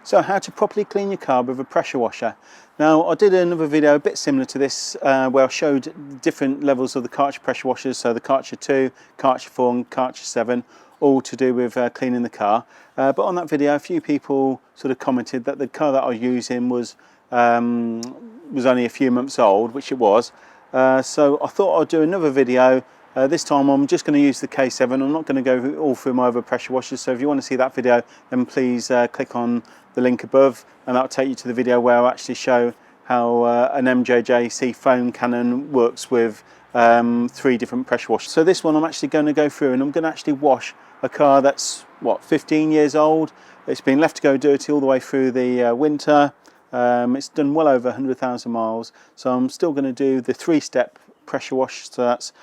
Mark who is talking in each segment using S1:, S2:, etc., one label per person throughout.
S1: So how to properly clean your car with a pressure washer. Now I did another video a bit similar to this where I showed different levels of the Karcher pressure washers, so the Karcher 2, Karcher 4 and Karcher 7, all to do with cleaning the car. But on that video a few people sort of commented that the car that I was using was only a few months old, which it was. So I thought I'd do another video. This time I'm just going to use the K7. I'm not going to go all through my other pressure washers, so if you want to see that video then please click on the link above and that'll take you to the video where I'll actually show how an Mjjc foam cannon works with 3 different pressure washers. So this one I'm actually going to go through and I'm going to actually wash a car that's, what, 15 years old. It's been left to go dirty all the way through the winter. It's done well over 100,000 miles, so I'm still going to do the 3-step pressure wash. So that's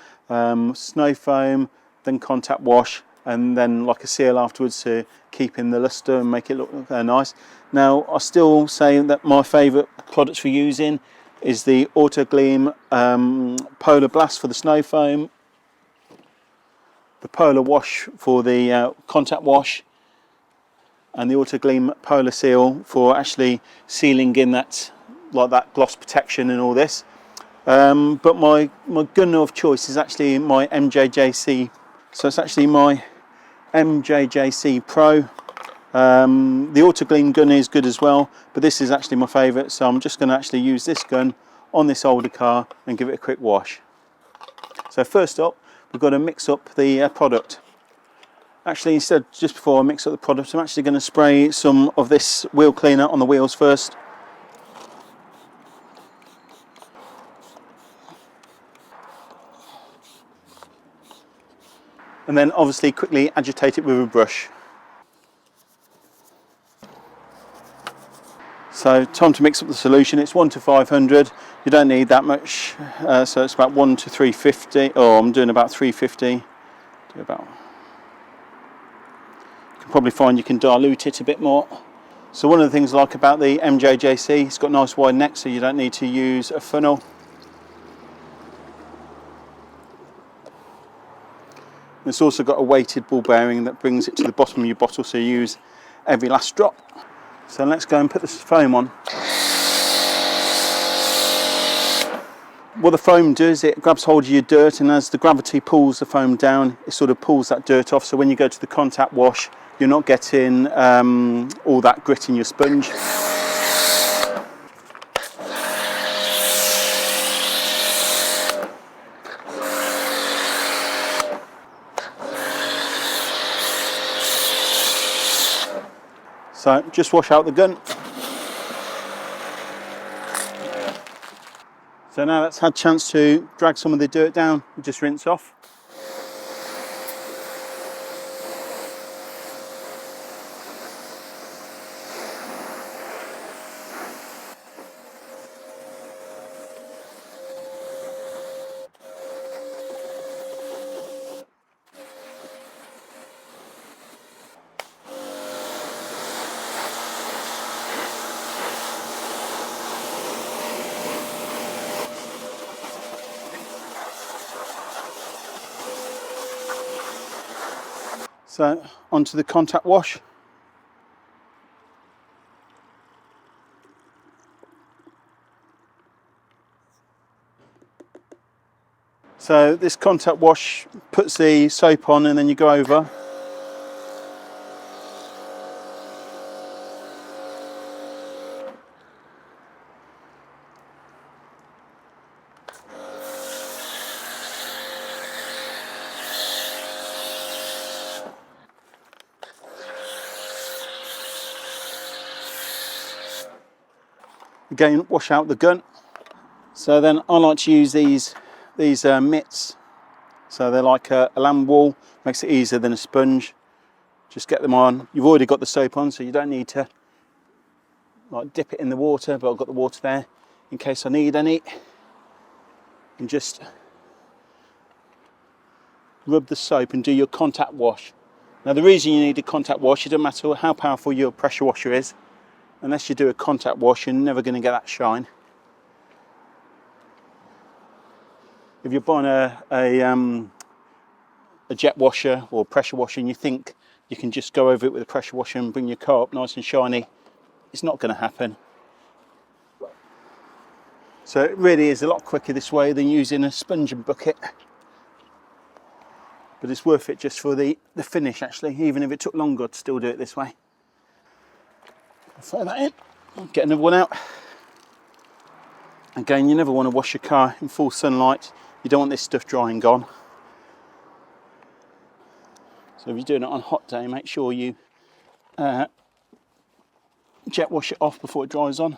S1: snow foam, then contact wash, and then like a seal afterwards to keep in the luster and make it look nice. Now I still say that my favourite products for using is the Autoglym Pola Blast for the snow foam, the Polar Wash for the contact wash, and the Autoglym Polar Seal for actually sealing in that, like that gloss protection and all this. But my gun of choice is actually my Mjjc. So it's actually my Mjjc Pro. The Autoglym gun is good as well, but this is actually my favourite. So I'm just going to actually use this gun on this older car and give it a quick wash. So first up, we've got to mix up the product. Actually, instead, just before I mix up the product, I'm actually going to spray some of this wheel cleaner on the wheels first. And then obviously quickly agitate it with a brush. So time to mix up the solution. It's 1 to 500. You don't need that much, so it's about 1 to 350. Oh, I'm doing about 350. Do about. You can probably find you can dilute it a bit more. So one of the things I like about the Mjjc, it's got nice wide neck, so you don't need to use a funnel. It's also got a weighted ball bearing that brings it to the bottom of your bottle, so you use every last drop. So let's go and put this foam on. What the foam does, it grabs hold of your dirt, and as the gravity pulls the foam down, it sort of pulls that dirt off, so when you go to the contact wash, you're not getting all that grit in your sponge. So just wash out the gun. So now that's had a chance to drag some of the dirt down, just rinse off. So onto the contact wash. So this contact wash puts the soap on and then you go over. Again, wash out the gun. So then I like to use these mitts. So they're like a lamb wool, makes it easier than a sponge. Just get them on. You've already got the soap on, so you don't need to like dip it in the water, but I've got the water there in case I need any. And just rub the soap and do your contact wash. Now the reason you need a contact wash, it doesn't matter how powerful your pressure washer is, unless you do a contact wash, you're never going to get that shine. If you're buying a jet washer or pressure washer and you think you can just go over it with a pressure washer and bring your car up nice and shiny, it's not going to happen. So it really is a lot quicker this way than using a sponge and bucket. But it's worth it just for the finish actually. Even if it took longer, I'd still do it this way. Throw that in, get another one out. Again, you never want to wash your car in full sunlight. You don't want this stuff dry and gone. So if you're doing it on a hot day, make sure you jet wash it off before it dries on.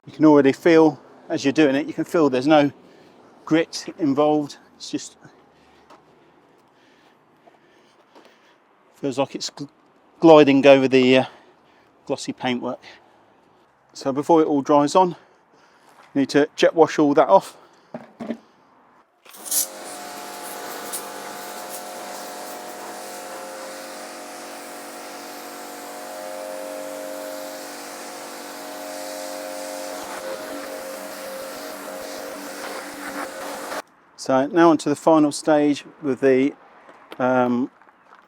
S1: You can already feel, as you're doing it, you can feel there's no grit involved. It's just feels like it's gliding over the glossy paintwork. So before it all dries on, you need to jet wash all that off. So now onto the final stage with the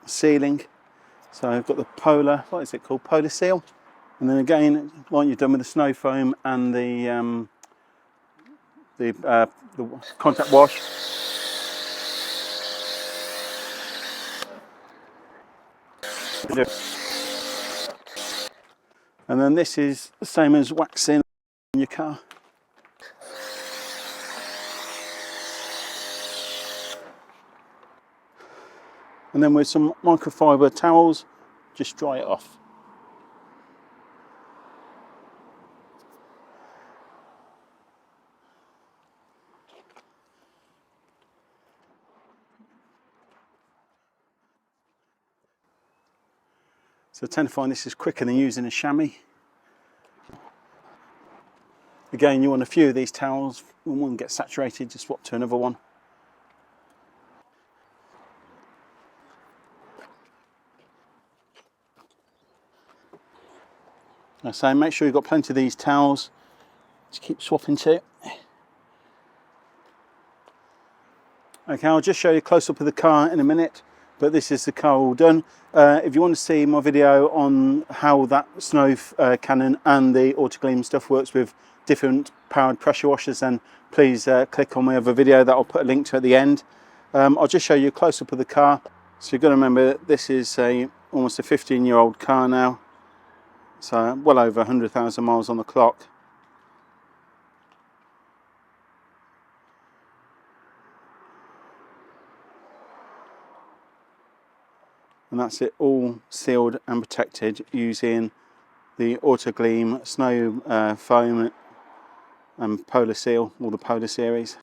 S1: sealing. So I've got the Polar, what is it called? Polar Seal. And then again, like you've done with the snow foam and the contact wash. And then this is the same as waxing in your car. And then with some microfiber towels, just dry it off. So I tend to find this is quicker than using a chamois. Again, you want a few of these towels. When one gets saturated, just swap to another one. So make sure you've got plenty of these towels. Just keep swapping to. Okay, I'll just show you a close-up of the car in a minute, but this is the car all done. If you want to see my video on how that snow cannon and the Autoglym stuff works with different powered pressure washers, then please click on my other video that I'll put a link to at the end. I'll just show you a close-up of the car. So you've got to remember this is almost a 15-year-old car now. So well over 100,000 miles on the clock. And that's it all sealed and protected using the Autoglym snow foam and Polar Seal, or the Polar series.